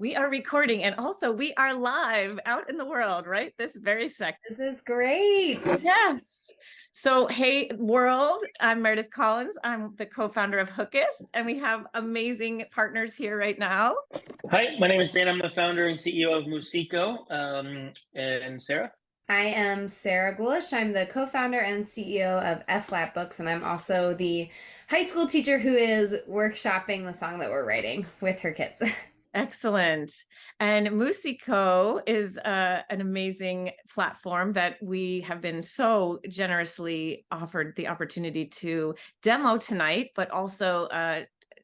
We are recording, and also we are live out in the world, right? This very second. This is great. Yes. So, hey, world, I'm Meredith Collins. I'm the co-founder of Hookist, and we have amazing partners here right now. Hi, my name is Dan. I'm the founder and CEO of Moosiko. And Sarah? I am Sarah Gulish. I'm the co-founder and CEO of F-flat Books, and I'm also the high school teacher who is workshopping the song that we're writing with her kids. Excellent. And Moosiko is an amazing platform that we have been so generously offered the opportunity to demo tonight, but also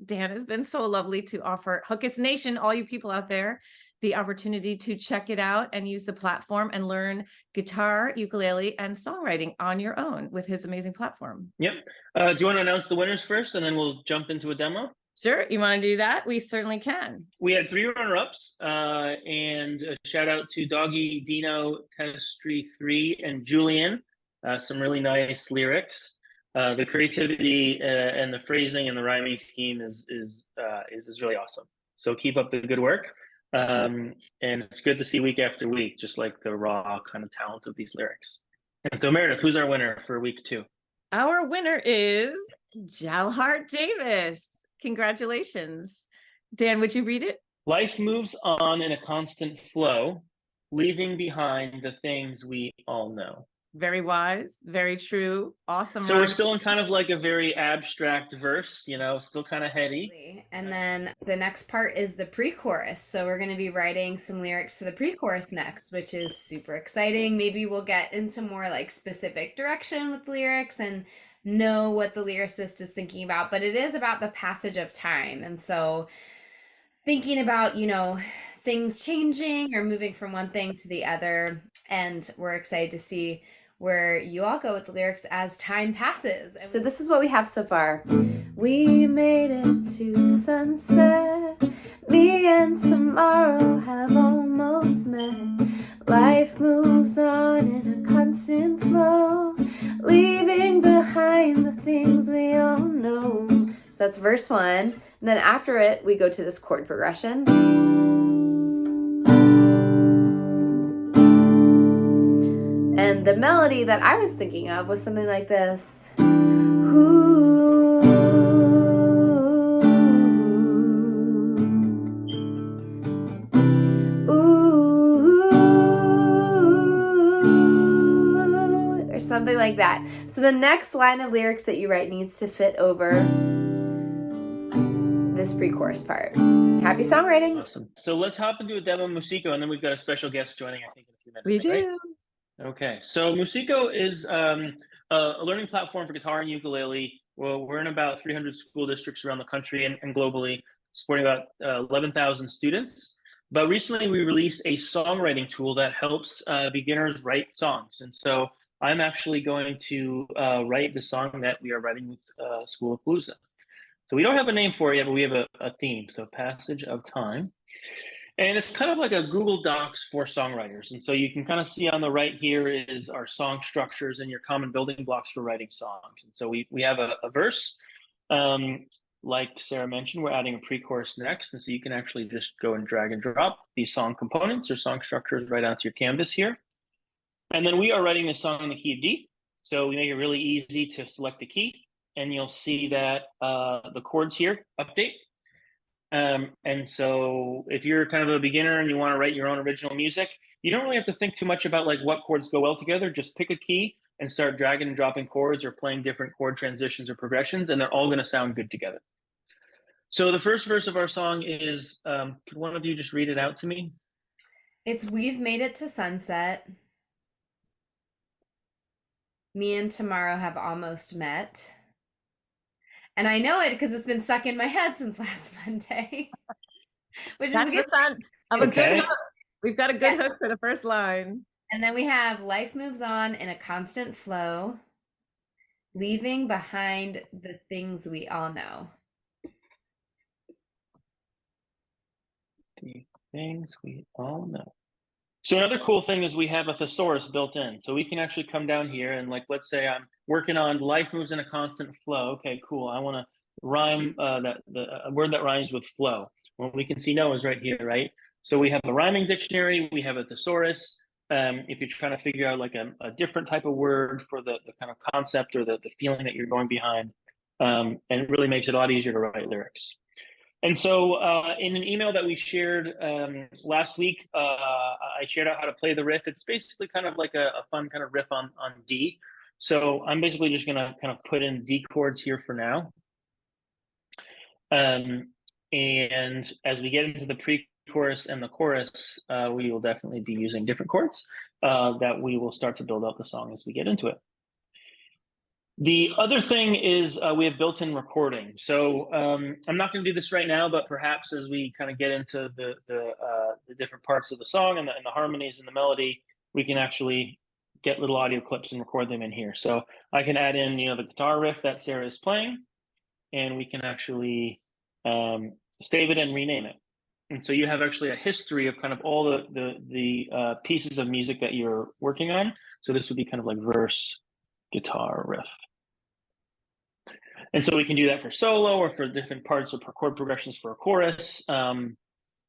Dan has been so lovely to offer Hookist Nation, all you people out there, the opportunity to check it out and use the platform and learn guitar, ukulele, and songwriting on your own with his amazing platform. Yep. Do you want to announce the winners first, and then we'll jump into a demo? Sure. You want to do that? We certainly can. We had 3 runner-ups, and a shout out to doggydino, Testry 3, and Julian. Some really nice lyrics. The creativity and the phrasing and the rhyming scheme is really awesome. So keep up the good work. And it's good to see week after week, just like the raw kind of talent of these lyrics. And so Meredith, who's our winner for week 2? Our winner is JALHARTDAVIS. Congratulations. Dan, would you read it? Life moves on in a constant flow, leaving behind the things we all know. Very wise, very true, awesome. So we're still in kind of like a very abstract verse, you know, still kind of heady. And then the next part is the pre-chorus. So we're going to be writing some lyrics to the pre-chorus next, which is super exciting. Maybe we'll get into more like specific direction with lyrics and know what the lyricist is thinking about, but it is about the passage of time. And so thinking about, you know, things changing or moving from one thing to the other. And we're excited to see where you all go with the lyrics as time passes. So this is what we have so far. We made it to sunset. Me and tomorrow have almost met. Life moves on in a constant flow, leaving behind the things we all know. So that's verse 1. And then after it, we go to this chord progression. And the melody that I was thinking of was something like this. Something like that. So the next line of lyrics that you write needs to fit over this pre-chorus part. Happy songwriting. Awesome. So let's hop into a demo of Moosiko, and then we've got a special guest joining, I think, in a few minutes. We do. Right? Okay. So Moosiko is a learning platform for guitar and ukulele. Well, we're in about 300 school districts around the country and globally, supporting about 11,000 students. But recently we released a songwriting tool that helps beginners write songs. And so I'm actually going to write the song that we are writing with Schoolapalooza. So we don't have a name for it yet, but we have a theme. So Passage of Time. And it's kind of like a Google Docs for songwriters. And so you can kind of see on the right here is our song structures and your common building blocks for writing songs. And so we have a verse. Like Sarah mentioned, we're adding a pre-chorus next. And so you can actually just go and drag and drop these song components or song structures right onto your canvas here. And then we are writing this song in the key of D. So we make it really easy to select the key, and you'll see that the chords here update. And so if you're kind of a beginner and you want to write your own original music, you don't really have to think too much about like what chords go well together. Just pick a key and start dragging and dropping chords or playing different chord transitions or progressions, and they're all going to sound good together. So the first verse of our song is, could one of you just read it out to me? It's we've made it to sunset. Me and tomorrow have almost met. And I know it because it's been stuck in my head since last Monday. Which is a good fun. I was good. We've got a good hook for the first line. And then we have life moves on in a constant flow, leaving behind the things we all know. The things we all know. So another cool thing is we have a thesaurus built in. So we can actually come down here and, like, let's say I'm working on life moves in a constant flow. Okay, cool. I want to rhyme, a word that rhymes with flow. Well, we can see no is right here, right? So we have a rhyming dictionary, we have a thesaurus. If you're trying to figure out like a different type of word for the kind of concept or the feeling that you're going behind, and it really makes it a lot easier to write lyrics. And so in an email that we shared last week, I shared out how to play the riff. It's basically kind of like a fun kind of riff on D. So I'm basically just going to kind of put in D chords here for now. And as we get into the pre-chorus and the chorus, we will definitely be using different chords that we will start to build out the song as we get into it. The other thing is we have built-in recording. So I'm not going to do this right now, but perhaps as we kind of get into the different parts of the song and the harmonies and the melody, we can actually get little audio clips and record them in here. So I can add in, the guitar riff that Sarah is playing, and we can actually save it and rename it. And so you have actually a history of kind of all the pieces of music that you're working on. So this would be kind of like verse, guitar, riff. And so we can do that for solo or for different parts or chord progressions for a chorus. And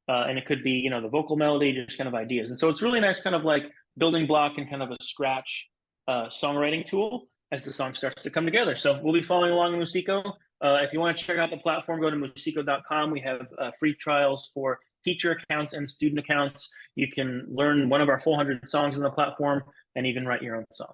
it could be, the vocal melody, just kind of ideas. And so it's really nice kind of like building block and kind of a scratch songwriting tool as the song starts to come together. So we'll be following along in Moosiko. If you want to check out the platform, go to moosiko.com. We have free trials for teacher accounts and student accounts. You can learn one of our 400 songs on the platform and even write your own song.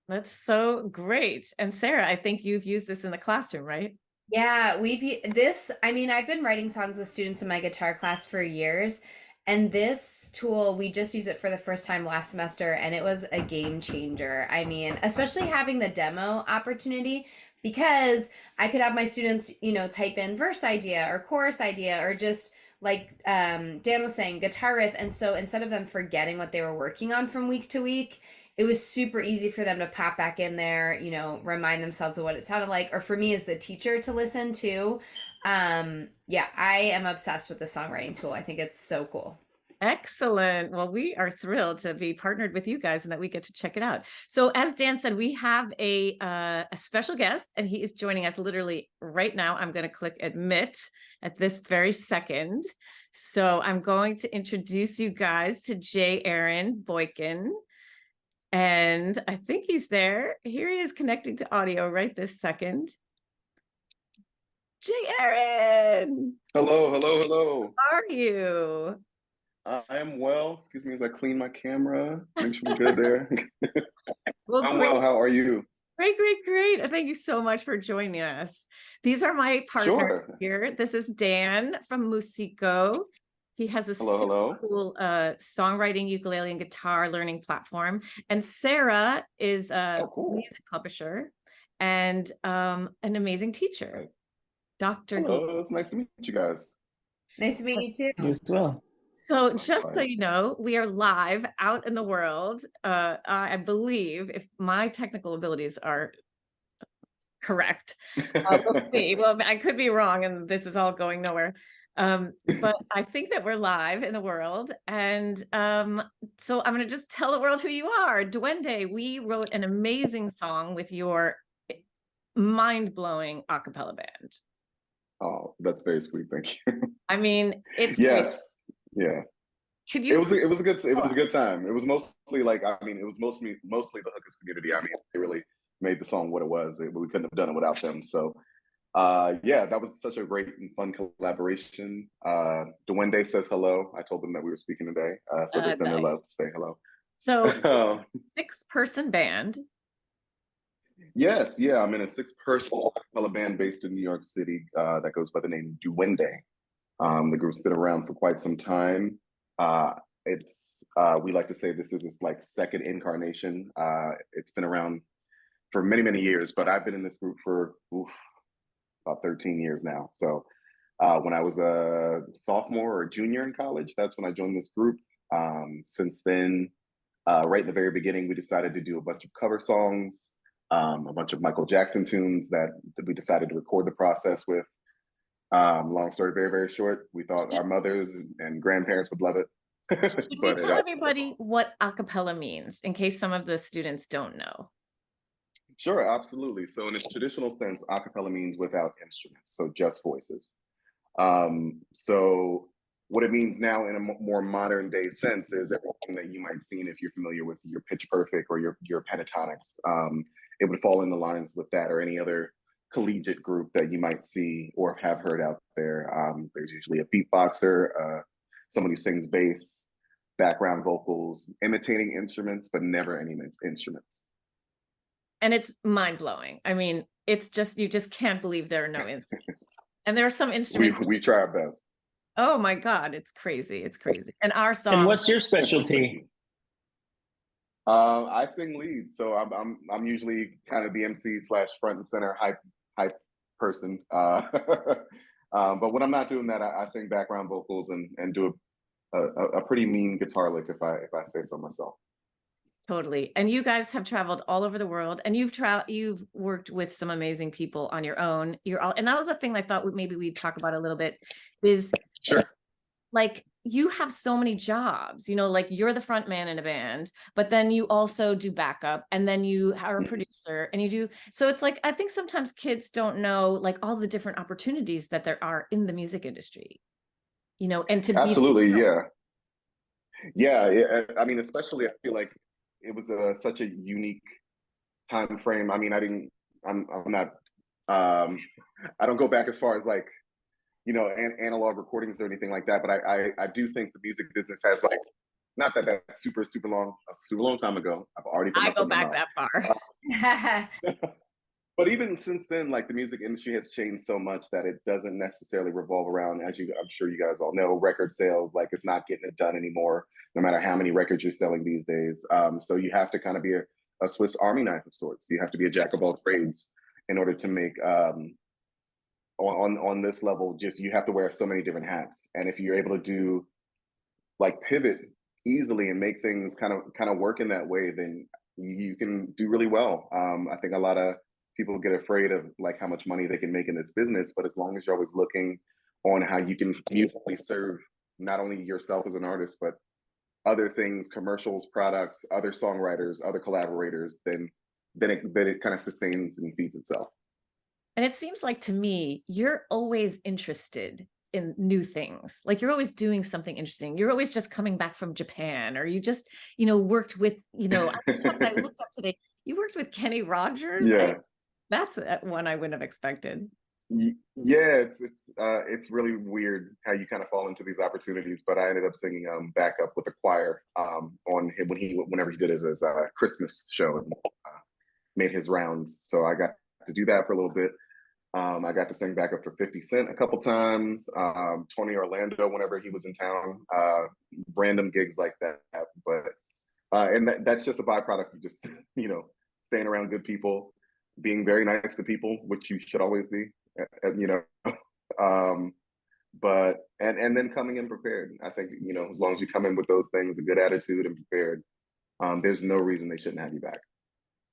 That's so great. And Sarah, I think you've used this in the classroom, right? Yeah, I've been writing songs with students in my guitar class for years, and this tool, we just used it for the first time last semester, and it was a game changer. I mean, especially having the demo opportunity, because I could have my students, type in verse idea or chorus idea, or just like Dan was saying, guitar riff. And so instead of them forgetting what they were working on from week to week, it was super easy for them to pop back in there, remind themselves of what it sounded like, or for me as the teacher to listen to. Yeah, I am obsessed with the songwriting tool. I think it's so cool. Excellent. Well, we are thrilled to be partnered with you guys and that we get to check it out. So as Dan said, we have a special guest, and he is joining us literally right now. I'm going to click admit at this very second. So I'm going to introduce you guys to J. Aaron Boykin. And I think he's there. Here he is connecting to audio right this second. J. Aaron. Hello, hello, hello. How are you? I am well. Excuse me as I clean my camera. Make sure we're good there. Well, I'm great. well. How are you? Great, great, great. And thank you so much for joining us. These are my partners here. This is Dan from Moosiko. He has a super cool songwriting, ukulele, and guitar learning platform. And Sarah is a music publisher and an amazing teacher. Dr. Hello, it's nice to meet you guys. Nice to meet you too. You as well. So just so you know, we are live out in the world. I believe, if my technical abilities are correct, we'll see. Well, I could be wrong and this is all going nowhere. But I think that we're live in the world. And so I'm going to just tell the world who you are. Duwende, we wrote an amazing song with your mind-blowing a cappella band. Oh, that's very sweet. Thank you. I mean, it's yes. Great. Yeah. Could you? It was a good time. It was mostly mostly the Hookist community. I mean, they really made the song what it was. We couldn't have done it without them. So yeah, that was such a great and fun collaboration. Duwende says hello. I told them that we were speaking today. So they send their love to say hello. So 6-person band. Yes, yeah. I'm in a 6-person a cappella band based in New York City that goes by the name Duwende. The group's been around for quite some time. We like to say this is its like second incarnation. It's been around for many, many years, but I've been in this group for about 13 years now. So when I was a sophomore or junior in college, that's when I joined this group. Since then, right in the very beginning, we decided to do a bunch of cover songs, a bunch of Michael Jackson tunes that we decided to record the process with. Long story, very, very short. We thought our mothers and grandparents would love it. Should we tell everybody what a cappella means in case some of the students don't know? Sure, absolutely. So in its traditional sense, a cappella means without instruments, so just voices. So what it means now in a more modern day sense is everything that you might see if you're familiar with your pitch perfect or your pentatonics. It would fall in the lines with that or any other collegiate group that you might see or have heard out there. There's usually a beatboxer, someone who sings bass, background vocals, imitating instruments, but never any instruments. And it's mind-blowing. I mean, it's just, you just can't believe there are no instruments. And there are some instruments. We try our best. Oh my God, it's crazy. It's crazy. And our And song. what's your specialty? I sing leads, so I'm usually kind of the MC slash front and center hype person. But when I'm not doing that, I sing background vocals and do a pretty mean guitar lick if I say so myself. Totally. And you guys have traveled all over the world, and you've worked with some amazing people on your own. And that was a thing I thought maybe we'd talk about a little bit is Sure. like you have so many jobs, you know, like you're the front man in a band, but then you also do backup, and then you are a producer, and you do. So it's like, I think sometimes kids don't know like all the different opportunities that there are in the music industry, you know, and to be. Absolutely, yeah. I mean, especially I feel like it was such a unique time frame. I mean, I'm not, I don't go back as far as like, you know, analog recordings or anything like that. But I do think the music business has like, not that that's super long time ago. I've already put I my go foot in my back mouth. that far. But even since then, like the music industry has changed so much that it doesn't necessarily revolve around, I'm sure you guys all know, record sales. Like it's not getting it done anymore, no matter how many records you're selling these days. So you have to kind of be a Swiss Army knife of sorts. You have to be a jack of all trades in order to make on this level. Just you have to wear so many different hats, and if you're able to do like pivot easily and make things kind of work in that way, then you can do really well. I think a lot of people get afraid of like how much money they can make in this business, but as long as you're always looking on how you can musically serve not only yourself as an artist, but other things, commercials, products, other songwriters, other collaborators, then it kind of sustains and feeds itself. And it seems like to me, you're always interested in new things. Like you're always doing something interesting. You're always just coming back from Japan, or you just, you know, worked with, you know, I looked up today, you worked with Kenny Rogers. Yeah. That's one I wouldn't have expected. Yeah, it's really weird how you kind of fall into these opportunities. But I ended up singing backup with a choir whenever he did his Christmas show and made his rounds. So I got to do that for a little bit. I got to sing backup for 50 Cent a couple times. Tony Orlando whenever he was in town. Random gigs like that. But and that's just a byproduct of just staying around good people, being very nice to people, which you should always be, but then coming in prepared. I think as long as you come in with those things, a good attitude and prepared, there's no reason they shouldn't have you back.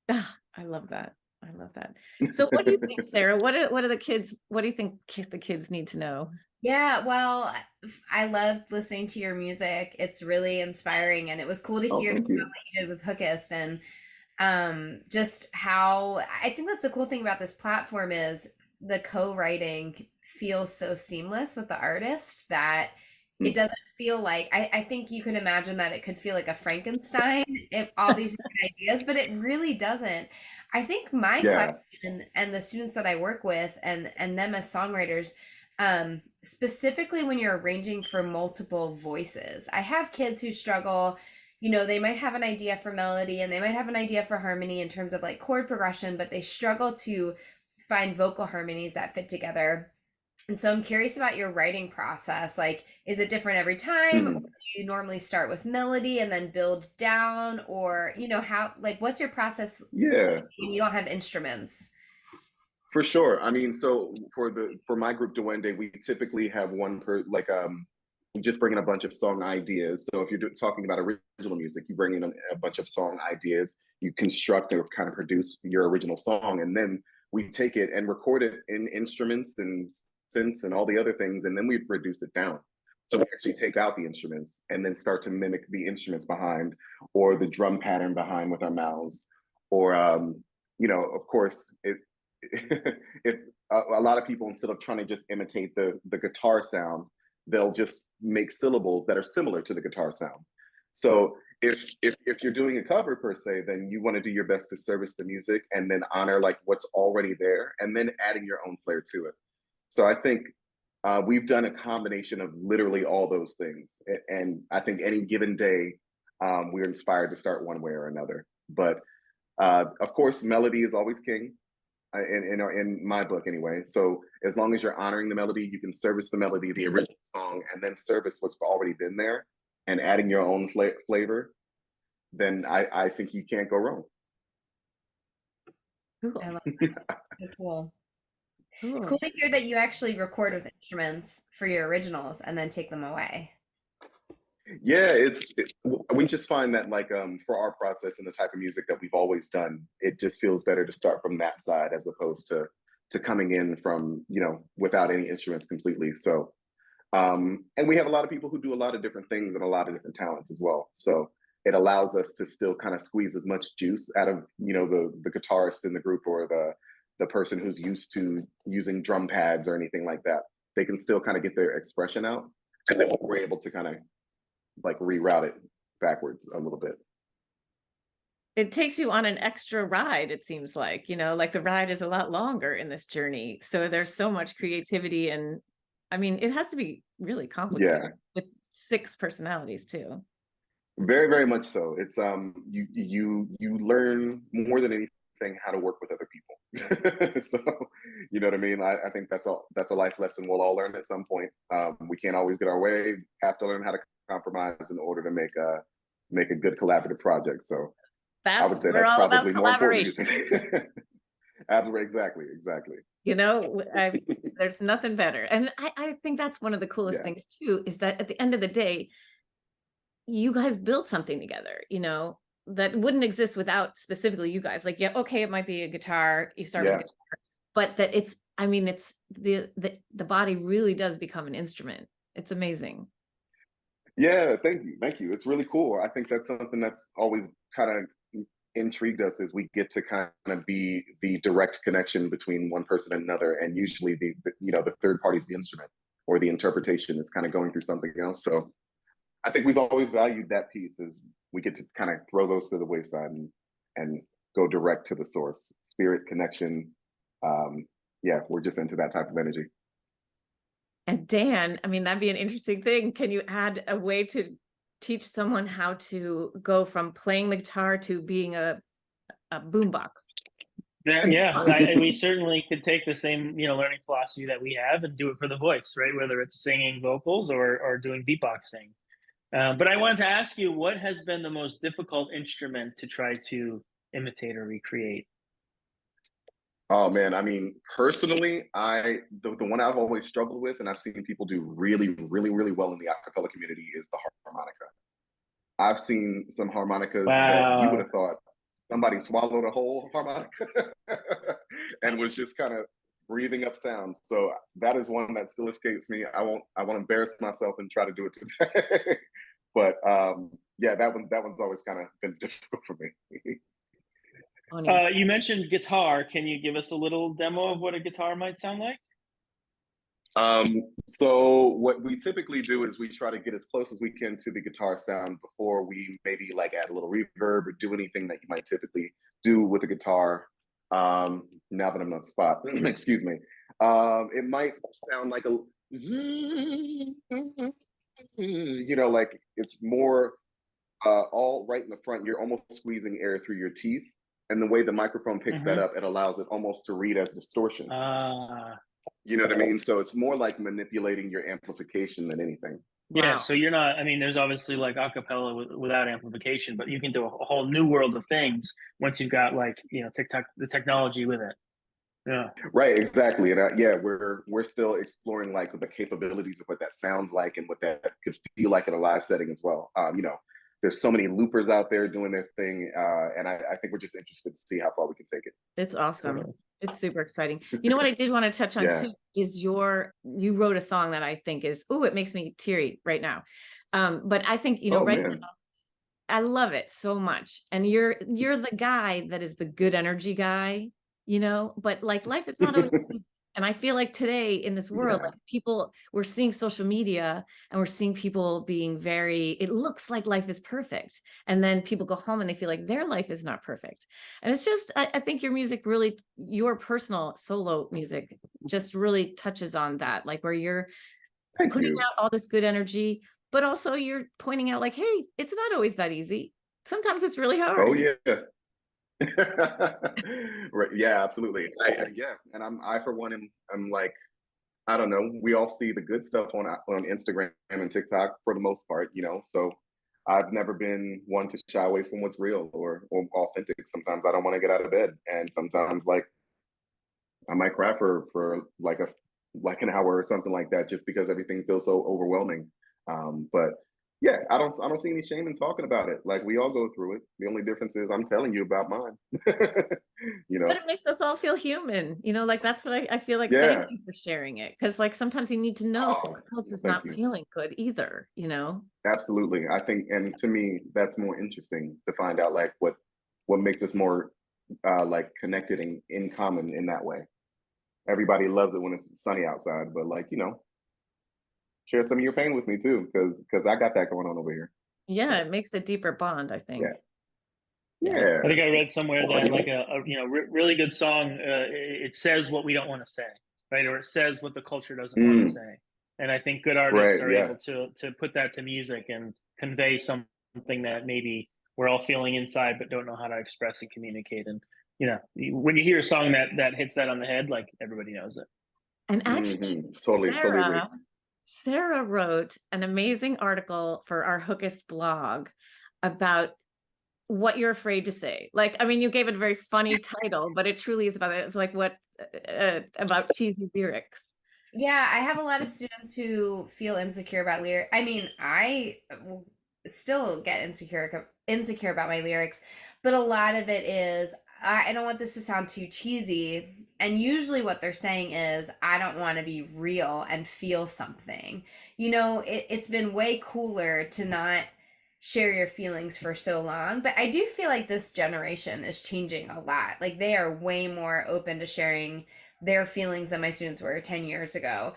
I love that. I love that. So what do you think, Sarah? What do the kids, what do you think the kids need to know? Yeah, well, I loved listening to your music. It's really inspiring, and it was cool to hear what you did with Hookist, and just how I think that's the cool thing about this platform is the co-writing feels so seamless with the artist that it doesn't feel like I think you can imagine that it could feel like a Frankenstein if all these ideas, but it really doesn't. I think my question and the students that I work with and them as songwriters, specifically when you're arranging for multiple voices, I have kids who struggle. They might have an idea for melody and they might have an idea for harmony in terms of like chord progression, but they struggle to find vocal harmonies that fit together. And so I'm curious about your writing process. Like, is it different every time? Or do you normally start with melody and then build down? Or, what's your process when you don't have instruments? For sure. I mean, so for my group Duwende, we typically have we just bring in a bunch of song ideas. So if you're talking about original music, you bring in a bunch of song ideas, you construct or kind of produce your original song, and then we take it and record it in instruments and synths and all the other things, and then we reduce it down. So we actually take out the instruments and then start to mimic the instruments behind, or the drum pattern behind with our mouths, or of course, if a lot of people, instead of trying to just imitate the guitar sound, they'll just make syllables that are similar to the guitar sound. So if you're doing a cover per se, then you want to do your best to service the music and then honor like what's already there, and then adding your own flair to it. So I think we've done a combination of literally all those things, and I think any given day we're inspired to start one way or another. But of course, melody is always king. In my book anyway. So as long as you're honoring the melody, you can service the melody, the original song, and then service what's already been there and adding your own flavor, then I think you can't go wrong. Cool. I love that. So cool. It's cool to hear that you actually record with instruments for your originals and then take them away. Yeah, we just find that like for our process and the type of music that we've always done, it just feels better to start from that side as opposed to coming in from, without any instruments completely. So and we have a lot of people who do a lot of different things and a lot of different talents as well. So it allows us to still kind of squeeze as much juice out of, the guitarist in the group, or the person who's used to using drum pads or anything like that. They can still kind of get their expression out, and then we're able to kind of like reroute it backwards a little bit. It takes you on an extra ride, it seems like, like the ride is a lot longer in this journey. So there's so much creativity, and I mean, it has to be really complicated with 6 personalities too. Very, very much so. It's you learn more than anything how to work with other people. So you know what I mean? I think that's a life lesson we'll all learn at some point. We can't always get our way. Have to learn how to compromise in order to make a good collaborative project. So I would say we're that's all probably about more important. collaboration. Absolutely, exactly. There's nothing better. And I think that's one of the coolest things too, is that at the end of the day, you guys built something together, that wouldn't exist without specifically you guys. Like, okay, it might be a guitar, you start with a guitar, but that it's the body really does become an instrument. It's amazing. Yeah, thank you. It's really cool. I think that's something that's always kind of intrigued us, is we get to kind of be the direct connection between one person and another, and usually the third party is the instrument, or the interpretation is kind of going through something else. So I think we've always valued that piece, is we get to kind of throw those to the wayside and go direct to the source, spirit connection. We're just into that type of energy. And Dan, I mean, that'd be an interesting thing. Can you add a way to teach someone how to go from playing the guitar to being a boombox? We certainly could take the same, learning philosophy that we have and do it for the voice, right? Whether it's singing vocals or doing beatboxing. But I wanted to ask you, what has been the most difficult instrument to try to imitate or recreate? Oh man, I mean, personally, the one I've always struggled with, and I've seen people do really, really, really well in the acapella community, is the harmonica. I've seen some harmonicas that you would have thought somebody swallowed a whole harmonica and was just kind of breathing up sounds. So that is one that still escapes me. I won't embarrass myself and try to do it today. But that one's always kind of been difficult for me. You mentioned guitar. Can you give us a little demo of what a guitar might sound like? So what we typically do is we try to get as close as we can to the guitar sound before we maybe like add a little reverb or do anything that you might typically do with a guitar. Now that I'm on the spot, excuse me. It might sound like a, like it's more all right in the front. You're almost squeezing air through your teeth. And the way the microphone picks that up, it allows it almost to read as distortion. You know what I mean? So it's more like manipulating your amplification than anything. Yeah, so you're not, there's obviously like acapella without amplification, but you can do a whole new world of things once you've got like, the technology with it. Yeah. Right, exactly. And we're still exploring like the capabilities of what that sounds like and what that could feel like in a live setting as well. There's so many loopers out there doing their thing. And I think we're just interested to see how far we can take it. It's awesome. It's super exciting. You know what I did want to touch on too is you wrote a song that I think is, it makes me teary right now. But I think, now, I love it so much. And you're the guy that is the good energy guy, you know, but like life is not always easy. And I feel like today in this world, Yeah. like people, we're seeing social media and we're seeing people being very, it looks like life is perfect. And then people go home and they feel like their life is not perfect. And it's just, I think your music really, your personal solo music just really touches on that, like where you're Thank putting you. out all this good energy, but also you're pointing out like, hey, it's not always that easy. Sometimes it's really hard. Oh yeah. Right. Yeah, absolutely. Yeah, and I for one am like, I don't know. We all see the good stuff on Instagram and TikTok for the most part, you know. So I've never been one to shy away from what's real or authentic. Sometimes I don't want to get out of bed, and sometimes like I might cry for like an hour or something like that, just because everything feels so overwhelming. But yeah, I don't see any shame in talking about it. Like we all go through it. The only difference is I'm telling you about mine. You But know? it makes us all feel human, you know, like that's what I feel like. Thank Yeah. you for sharing it. Cause like sometimes you need to know Oh, someone else is thank not you. feeling good either, you know? Absolutely. I think, and to me, that's more interesting to find out like what makes us more like connected and in common in that way. Everybody loves it when it's sunny outside, but like, you know, share some of your pain with me too, because I got that going on over here. Yeah, So it makes a deeper bond, I think. yeah, Yeah. yeah. I think I read somewhere Alrighty that like then. really good song, it says what we don't want to say, right? Or it says what the culture doesn't want to Mm, say. And I think good artists right. are Yeah. able to put that to music and convey something that maybe we're all feeling inside but don't know how to express and communicate. And you know, when you hear a song that hits that on the head, like everybody knows it. And actually, Hmm. Totally agree. Sarah wrote an amazing article for our Hookist blog about what you're afraid to say. Like, I mean, you gave it a very funny title, but it truly is about it. It's like what about cheesy lyrics. Yeah, I have a lot of students who feel insecure about lyric. I mean, I still get insecure about my lyrics, but a lot of it is I don't want this to sound too cheesy. And usually what they're saying is I don't want to be real and feel something. You know, it's been way cooler to not share your feelings for so long, but I do feel like this generation is changing a lot. Like they are way more open to sharing their feelings than my students were 10 years ago.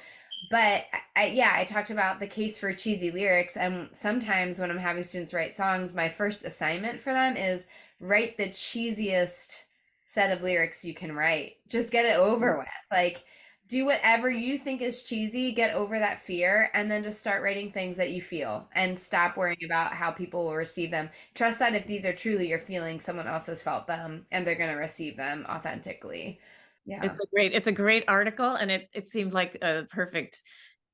But yeah, I talked about the case for cheesy lyrics. And sometimes when I'm having students write songs, my first assignment for them is write the cheesiest set of lyrics you can write. Just get it over with. Like, do whatever you think is cheesy, get over that fear, and then just start writing things that you feel and stop worrying about how people will receive them. Trust that if these are truly your feelings, someone else has felt them and they're going to receive them authentically. Yeah. It's a great article, and it seemed like a perfect,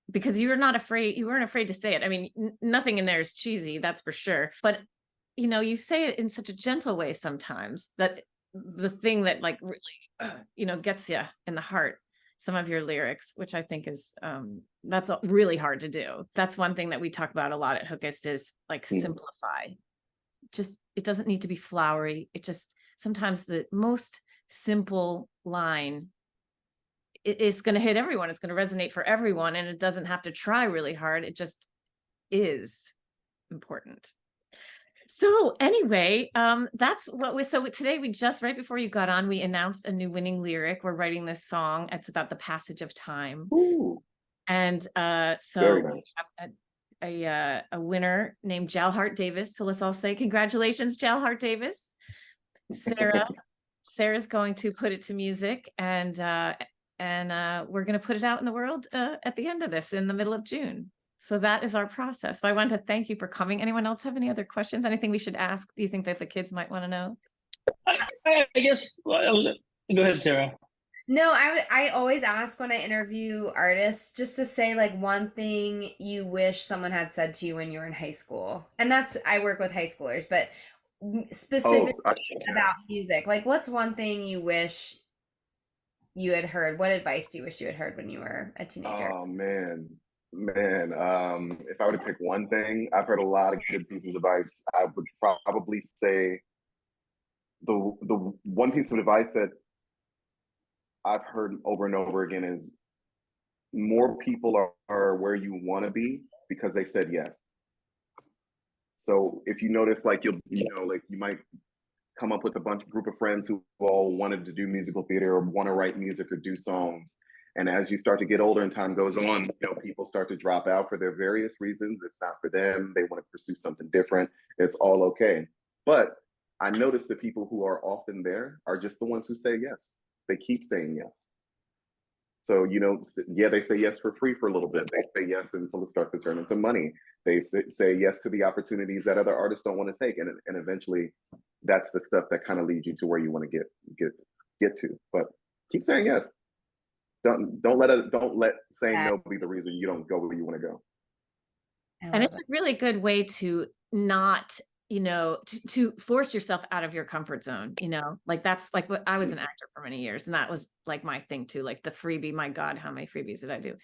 because you weren't afraid to say it. I mean, nothing in there is cheesy, that's for sure. But you know, you say it in such a gentle way sometimes that the thing that like really, you know, gets you in the heart, some of your lyrics, which I think is that's really hard to do. That's one thing that we talk about a lot at Hookist is like Mm. simplify. Just it doesn't need to be flowery. It just sometimes the most simple line it is going to hit everyone. It's going to resonate for everyone, and it doesn't have to try really hard. It just is important. So anyway, that's what we, so today we just, right before you got on, we announced a new winning lyric. We're writing this song. It's about the passage of time. Ooh, And very so we nice. have a winner named JALHARTDAVIS. So let's all say congratulations, JALHARTDAVIS. Sarah's going to put it to music, and we're going to put it out in the world at the end of this in the middle of June. So that is our process. So I wanted to thank you for coming. Anyone else have any other questions? Anything we should ask? Do you think that the kids might want to know? I guess. Well, go ahead, Sarah. No, I always ask when I interview artists just to say like one thing you wish someone had said to you when you were in high school. And that's I work with high schoolers, but Oh, specifically about music. Like what's one thing you wish you had heard? What advice do you wish you had heard when you were a teenager? oh man. If I were to pick one thing, I've heard a lot of good pieces of advice. I would probably say the one piece of advice that I've heard over and over again is more people are where you want to be because they said yes. So if you notice, like like you might come up with a group of friends who all wanted to do musical theater or want to write music or do songs. And as you start to get older and time goes on, people start to drop out for their various reasons. It's not for them. They want to pursue something different. It's all okay. But I notice the people who are often there are just the ones who say yes. They keep saying yes. So, yeah, they say yes for free for a little bit. They say yes until it starts to turn into money. They say yes to the opportunities that other artists don't want to take. And eventually that's the stuff that kind of leads you to where you want to get to. But keep saying yes. Don't let saying no be the reason you don't go where you want to go. And it's a really good way to not, to force yourself out of your comfort zone, like that's like what I was an actor for many years. And that was like my thing too, like the freebie, my God, how many freebies did I do?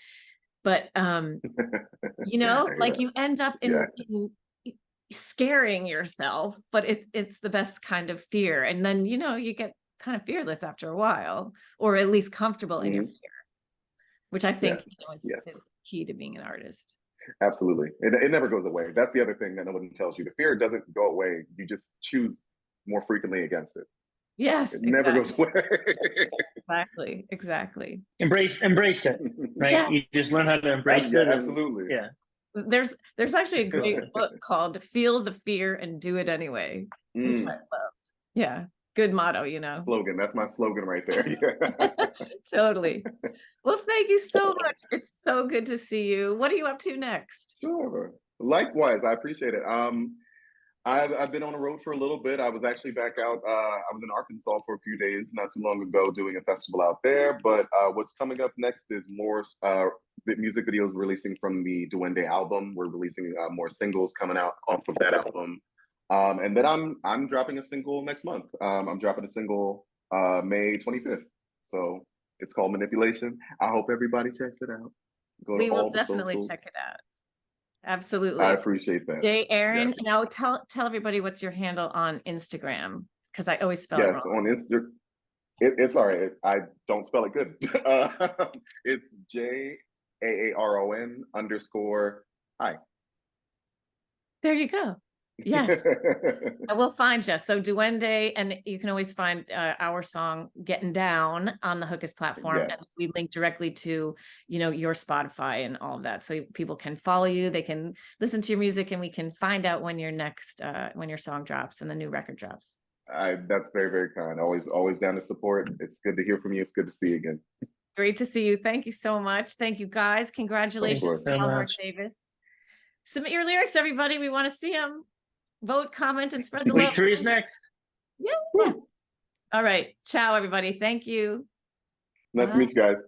But, like you end up in scaring yourself, but it's the best kind of fear. And then, you get kind of fearless after a while, or at least comfortable in your fear, which I think is key to being an artist. Absolutely. It never goes away. That's the other thing that nobody tells you. The fear doesn't go away. You just choose more frequently against it. Yes. It never goes away. Exactly. Embrace it, right? Yes. You just learn how to embrace it. Absolutely. Yeah. There's actually a great book called Feel the Fear and Do It Anyway, which I love. Yeah. Good motto, Slogan. That's my slogan right there. Totally. Well, thank you so much. It's so good to see you. What are you up to next? Sure. Likewise, I appreciate it. I've been on the road for a little bit. I was actually back out. I was in Arkansas for a few days not too long ago doing a festival out there. But what's coming up next is more the music videos releasing from the Duwende album. We're releasing more singles coming out off of that album. And then I'm dropping a single next month. I'm dropping a single May 25th. So it's called Manipulation. I hope everybody checks it out. We will definitely check it out. Absolutely. I appreciate that. J. Aaron, now tell everybody what's your handle on Instagram, because I always spell it wrong. Yes, on Instagram. It's all right. I don't spell it good. It's JAARON_hi. There you go. Yes. I will find you. So Duwende, and you can always find our song Getting Down on the Hookist platform. Yes. And we link directly to, your Spotify and all of that. So people can follow you, they can listen to your music, and we can find out when your next, when your song drops and the new record drops. That's very, very kind. Always down to support. It's good to hear from you. It's good to see you again. Great to see you. Thank you so much. Thank you guys. Congratulations to JALHARTDAVIS. Submit your lyrics, everybody. We want to see them. Vote, comment, and spread the love. Week 3 is next. Yeah. All right. Ciao, everybody. Thank you. Nice to meet you guys.